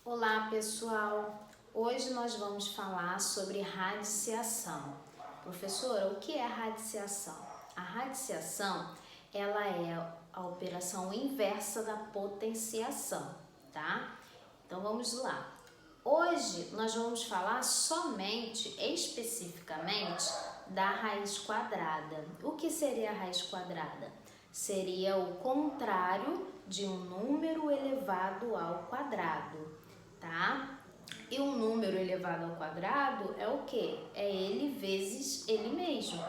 Olá pessoal, hoje nós vamos falar sobre radiciação. Professora, o que é radiciação? A radiciação, ela é a operação inversa da potenciação, tá? Então vamos lá. Hoje nós vamos falar somente, especificamente, da raiz quadrada. O que seria a raiz quadrada? Seria o contrário de um número elevado ao quadrado, tá? E um número elevado ao quadrado é o quê? É ele vezes ele mesmo,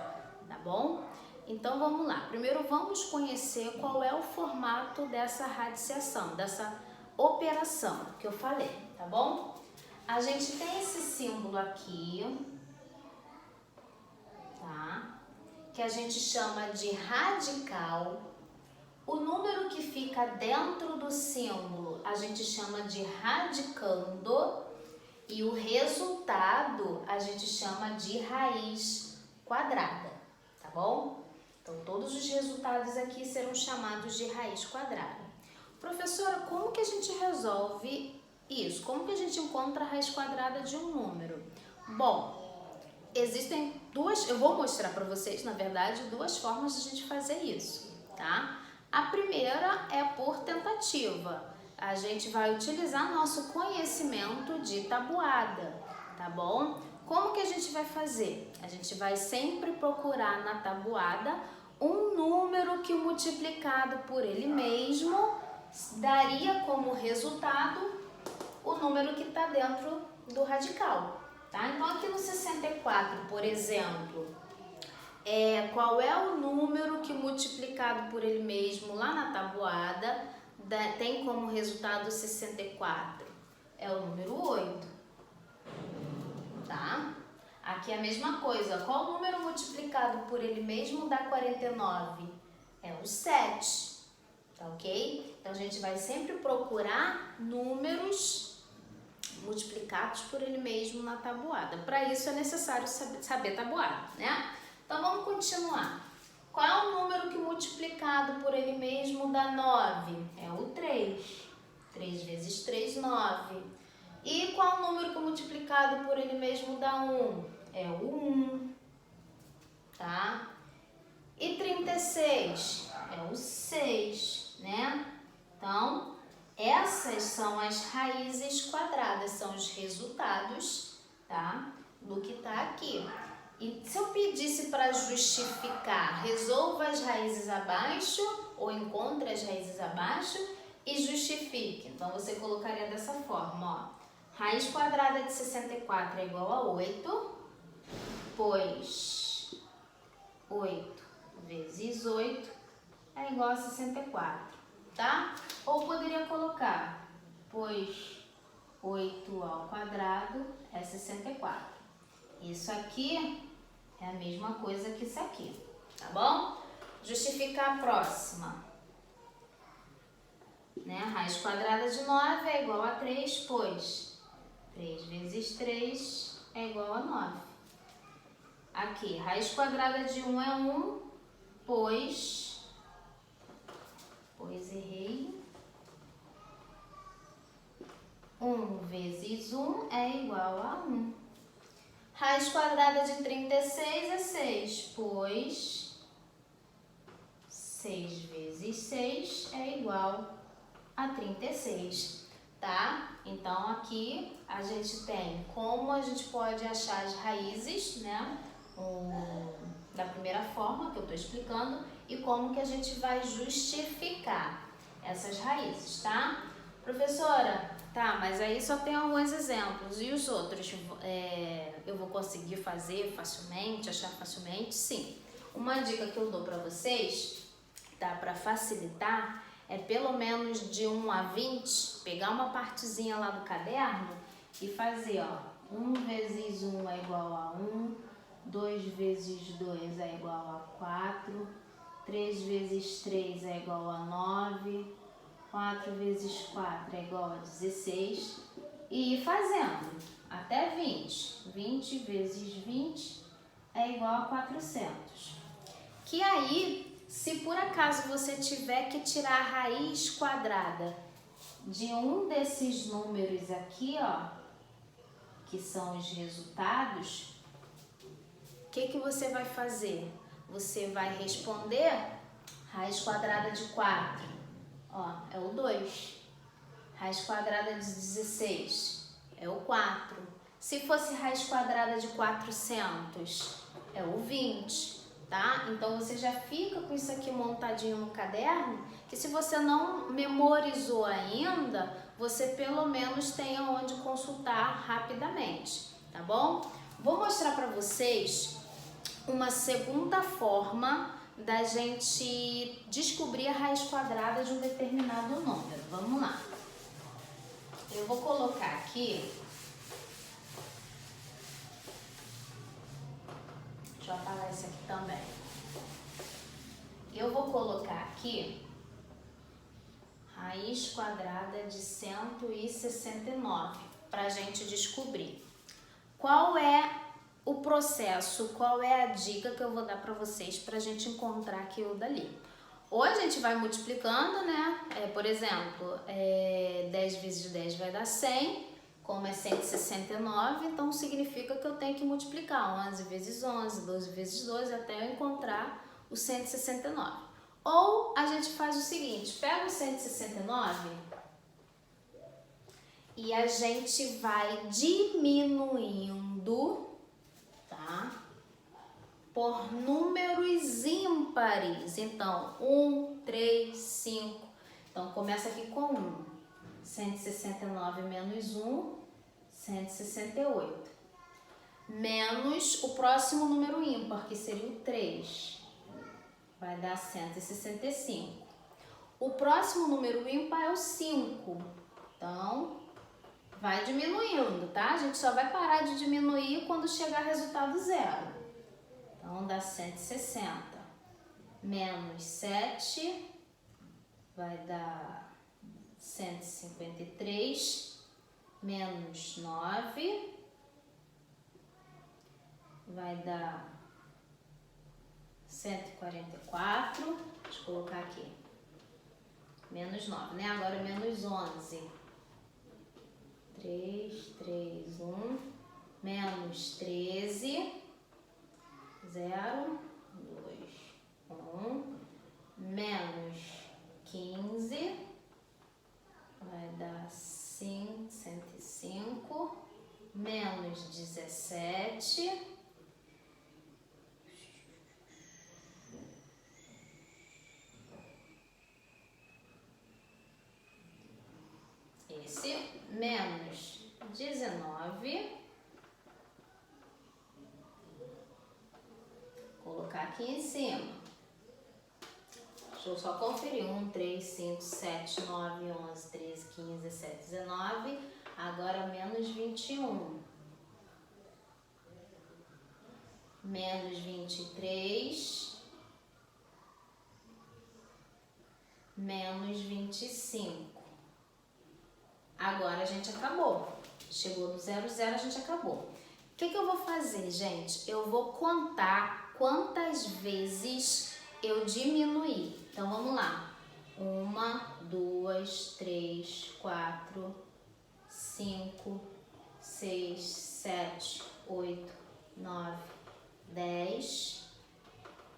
tá bom? Então vamos lá. Primeiro vamos conhecer qual é o formato dessa radiciação, dessa operação que eu falei, tá bom? A gente tem esse símbolo aqui, tá? Que a gente chama de radical. O número que fica dentro do símbolo a gente chama de radicando e o resultado a gente chama de raiz quadrada, tá bom? Então todos os resultados aqui serão chamados de raiz quadrada. Professora, como que a gente resolve isso? Como que a gente encontra a raiz quadrada de um número? Bom, existem duas, eu vou mostrar para vocês, na verdade, duas formas de a gente fazer isso, tá? A primeira é por tentativa. A gente vai utilizar nosso conhecimento de tabuada, tá bom? Como que a gente vai fazer? A gente vai sempre procurar na tabuada um número que multiplicado por ele mesmo daria como resultado o número que está dentro do radical, tá? Então aqui no 64, por exemplo, qual é o número que multiplicado por ele mesmo lá na tabuada tem como resultado 64? É o número 8, tá? Aqui é a mesma coisa, qual número multiplicado por ele mesmo dá 49? É o 7, tá ok? Então a gente vai sempre procurar números multiplicados por ele mesmo na tabuada. Para isso é necessário saber tabuada, né? Então vamos continuar. Qual é o número que multiplicado por ele mesmo dá 9? É o 3. 3 vezes 3, 9. E qual o número que multiplicado por ele mesmo dá 1? É o 1. Tá? E 36? É o 6, né? Então, essas são as raízes quadradas, são os resultados, tá? Do que tá aqui. E se eu pedisse para justificar, resolva as raízes abaixo ou encontre as raízes abaixo e justifique. Então, você colocaria dessa forma, ó. Raiz quadrada de 64 é igual a 8, pois 8 vezes 8 é igual a 64, tá? Ou poderia colocar, pois 8 ao quadrado é 64. Isso aqui é a mesma coisa que isso aqui, tá bom? Justificar a próxima. Né? A raiz quadrada de 9 é igual a 3, pois 3 vezes 3 é igual a 9. Aqui, raiz quadrada de 1 é 1, pois errei. 1 vezes 1 é igual a 1. Raiz quadrada de 36 é 6, pois 6 vezes 6 é igual a 36, tá? Então, aqui a gente tem como a gente pode achar as raízes, né? Da primeira forma que eu estou explicando e como que a gente vai justificar essas raízes, tá? Professora, tá, mas aí só tem alguns exemplos e os outros eu vou conseguir fazer facilmente, achar facilmente? Sim. Uma dica que eu dou para vocês, tá, para facilitar, é pelo menos de 1 a 20, pegar uma partezinha lá do caderno e fazer, ó, 1 vezes 1 é igual a 1, 2 vezes 2 é igual a 4, 3 vezes 3 é igual a 9, 4 vezes 4 é igual a 16 e ir fazendo até 20. 20 vezes 20 é igual a 400. Que aí, se por acaso você tiver que tirar a raiz quadrada de um desses números aqui, ó, que são os resultados, o que você vai fazer? Você vai responder raiz quadrada de 4, ó, é o 2. Raiz quadrada de 16 é o 4. Se fosse raiz quadrada de 400, é o 20, tá? Então você já fica com isso aqui montadinho no caderno, que se você não memorizou ainda, você pelo menos tenha onde consultar rapidamente, tá bom? Vou mostrar para vocês uma segunda forma da gente descobrir a raiz quadrada de um determinado número. Vamos lá. Eu vou colocar aqui, deixa eu apagar esse aqui também. Eu vou colocar aqui raiz quadrada de 169 para a gente descobrir. Qual é o processo, qual é a dica que eu vou dar para vocês para a gente encontrar aquilo dali? Ou a gente vai multiplicando, né? Por exemplo, 10 vezes 10 vai dar 100, como é 169, então significa que eu tenho que multiplicar 11 vezes 11, 12 vezes 12, até eu encontrar o 169. Ou a gente faz o seguinte, pega o 169 e a gente vai diminuindo, tá? Por números ímpares. Então, 1, 3, 5. Então, começa aqui com 1. 169 menos 1, 168. Menos o próximo número ímpar, que seria o 3. Vai dar 165. O próximo número ímpar é o 5. Então, vai diminuindo, tá? A gente só vai parar de diminuir quando chegar resultado zero. Então, dá 160 menos 7 vai dar 153, menos 9 vai dar 144, deixa eu colocar aqui, menos 9, né? Agora menos 11, 3, 3, 1, menos 13, 0, 2, 1, menos 15, vai dar 105, menos 17, esse, menos 19, colocar aqui em cima. Deixa eu só conferir. 1, 3, 5, 7, 9, 11, 13, 15, 17, 19. Agora menos 21. Menos 23. Menos 25. Agora a gente acabou. Chegou no 0, 0, a gente acabou. O que eu vou fazer, gente? Eu vou contar quantas vezes eu diminuí. Então, vamos lá. 1, 2, 3, 4, 5, 6, 7, 8, 9, 10,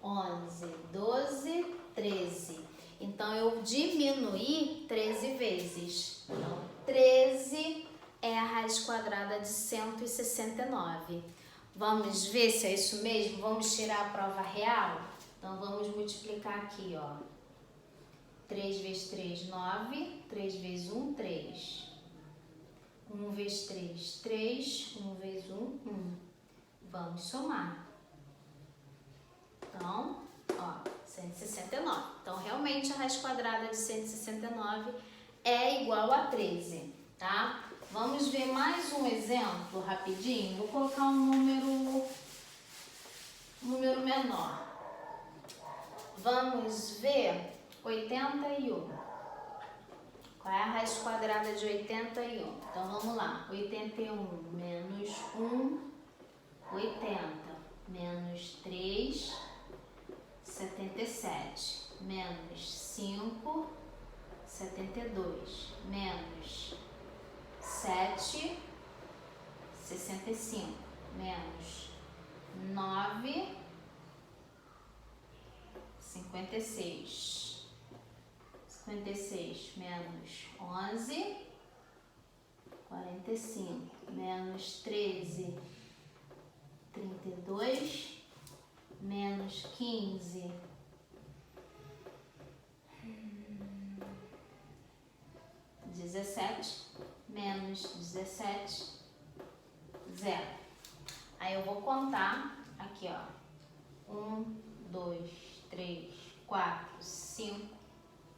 11, 12, 13. Então, eu diminuí 13 vezes. Então, 13 é a raiz quadrada de 169. Vamos ver se é isso mesmo? Vamos tirar a prova real? Então, vamos multiplicar aqui, ó. 3 vezes 3, 9. 3 vezes 1, 3. 1 vezes 3, 3. 1 vezes 1, 1. Vamos somar. Então, ó, 169. Então, realmente, a raiz quadrada de 169 é igual a 13, tá? Vamos ver mais um exemplo rapidinho. Vou colocar um número menor. Vamos ver 81. Qual é a raiz quadrada de 81? Então, vamos lá. 81 menos 1, 80. Menos 3, 77. Menos 5, 72, menos 7, 65, menos 9, 56, 56, menos 11, 45, menos 13, 32, menos 15, 17, menos 17, 0. Aí eu vou contar aqui, ó. 1, 2, 3, 4, 5,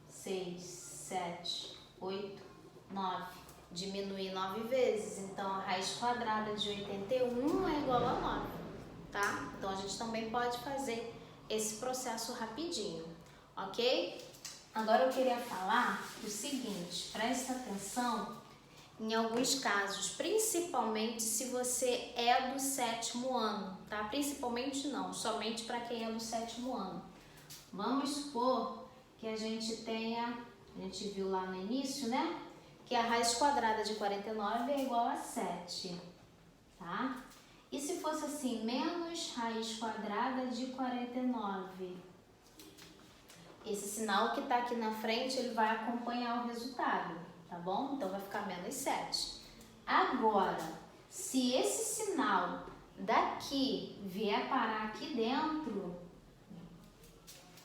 6, 7, 8, 9. Diminuir 9 vezes. Então, a raiz quadrada de 81 é igual a 9, tá? Então, a gente também pode fazer esse processo rapidinho, ok? Agora eu queria falar o seguinte, presta atenção em alguns casos, principalmente se você é do 7º ano, tá? Principalmente não, somente para quem é do 7º ano. Vamos supor que a gente viu lá no início, né? Que a raiz quadrada de 49 é igual a 7, tá? E se fosse assim, menos raiz quadrada de 49? Esse sinal que está aqui na frente, ele vai acompanhar o resultado, tá bom? Então, vai ficar menos 7. Agora, se esse sinal daqui vier parar aqui dentro,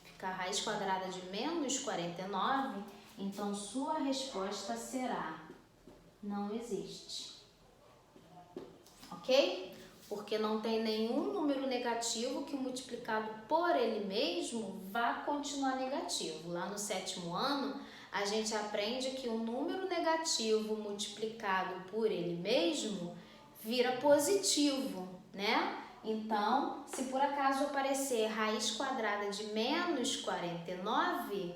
ficar a raiz quadrada de menos 49, então sua resposta será: não existe. Ok? Porque não tem nenhum número negativo que multiplicado por ele mesmo vá continuar negativo. Lá no 7º ano, a gente aprende que o número negativo multiplicado por ele mesmo vira positivo, né? Então, se por acaso aparecer raiz quadrada de menos 49,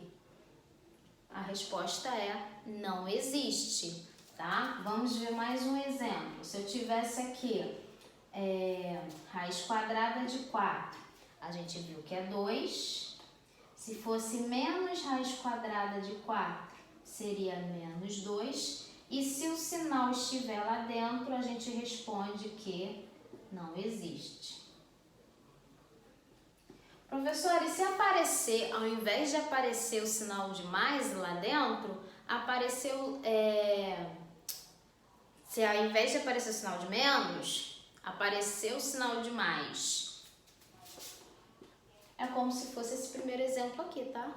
a resposta é: não existe, tá? Vamos ver mais um exemplo. Se eu tivesse aqui raiz quadrada de 4, a gente viu que é 2. Se fosse menos raiz quadrada de 4, seria menos 2. E se o sinal estiver lá dentro, a gente responde que não existe. Professor, e se aparecer, ao invés de aparecer o sinal de mais lá dentro, apareceu, se ao invés de aparecer o sinal de menos, apareceu o sinal de mais? É como se fosse esse primeiro exemplo aqui, tá?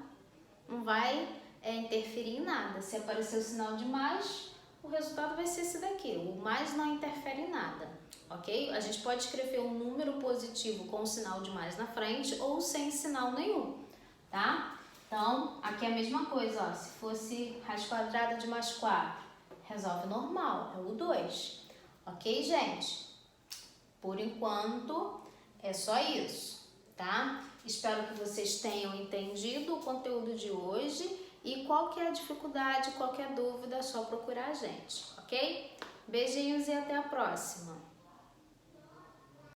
Não vai interferir em nada. Se aparecer o sinal de mais, o resultado vai ser esse daqui. O mais não interfere em nada, ok? A gente pode escrever um número positivo com o sinal de mais na frente ou sem sinal nenhum, tá? Então, aqui é a mesma coisa, ó. Se fosse raiz quadrada de mais 4, resolve normal, é o 2. Ok, gente? Por enquanto, é só isso, tá? Espero que vocês tenham entendido o conteúdo de hoje e qualquer dificuldade, qualquer dúvida, é só procurar a gente, ok? Beijinhos e até a próxima!